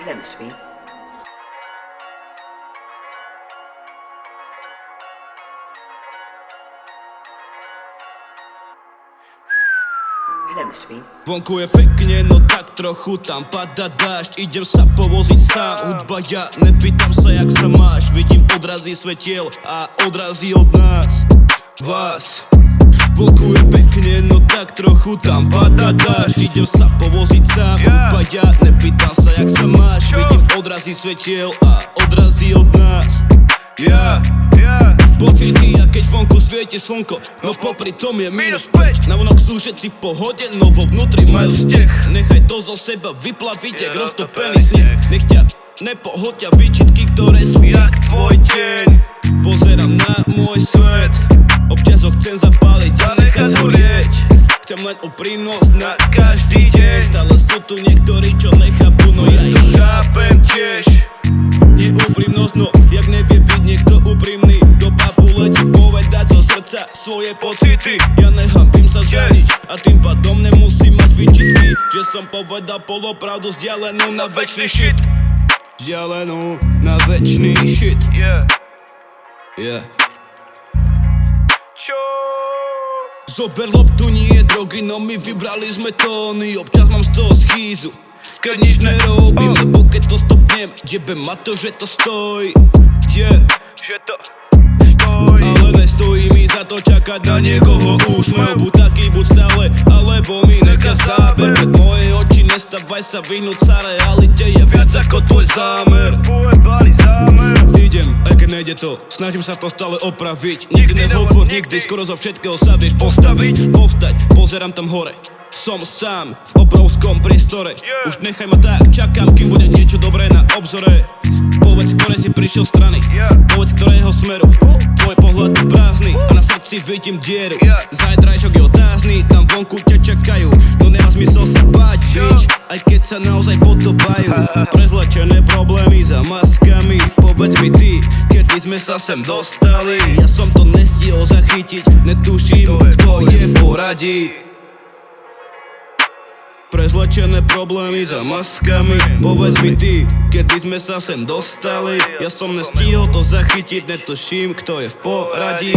Hello, Mr. Bean. Hello, Mr. Bean. Vonku je pekne, no tak trochu tam pada dážď. Idem sa povoziť sám, hudba ja nepýtam sa jak sa máš. Vidím odrazy svetiel a odrazy od nás, vás. Vonku je pekne, no tak trochu tam pada dážď. Idem sa povoziť sám, hudba ja nepýtam sa jak sa máš. Vidím odrazy svetiel a odrazy od nás, Pocity, a keď vonku svieti slnko, no popri tom je -5. Navonok sú všetci v pohode, no vo vnútri majú stech. Nechaj to zo seba vyplaviť, jak roztopený sneh. Nech ťa nepohodia výčitky, ktoré sú jak tvoj deň. Pozerám na môj svet, občas ho chcem zapáliť a nechať zhorieť. Chcem len úprimnosť na každý deň. Stále sú tu niektorí, čo nechápu, no ja ich chápem tiež. Nie úprimnosť, no jak nevie byť niekto úprimný. Do papu letí povedať zo srdca svoje pocity. Ja nehambím sa za nič a tým pádom nemusím mať výčitky, že som povedal polopravdu vzdialenú na večný shit. Vzdialenú na večný shit. Zober loptu, nie drogy, no my vybrali sme tóny. Občas mám z toho schýzu, keď nič nerobím, lebo keď to stopnem, jebe ma to, že to stojí. Že to stojí. Ale nestojí mi za to čakať na niekoho úsmev. Buď taký, buď stále, alebo mi nechá záber. Pred moje oči nestávaj sa, vyhnúť sa realite je viac ako tvoj zámer. Idem, aj keď nejde to, snažím sa to stále opraviť. Nikdy nehovor, nikdy, skoro zo všetkého sa vieš postaviť. Povstať, pozerám tam hore, som sám v obrovskom priestore. Už nechaj ma tak, čakám, kým bude niečo dobré na obzore. Povedz, ktoré si prišiel strany, povedz, ktorého smeru. Tvoj pohľad je prázdny a na srdci vidím dieru. Zajtrajšok je otázny, tam vonku ťa čakajú, no nemá zmysel sa báť, bitch, aj keď sa naozaj podobajú. Prezlečené problémy za maskami, povedz mi ty, kedy sme sa sem dostali. Ja som to nestihol zachytiť, netuším, kto je v poradí. Prezlečené problémy za maskami, povedz mi ty, kedy sme sa sem dostali. Ja som nestihol to zachytiť, netuším, kto je v poradí.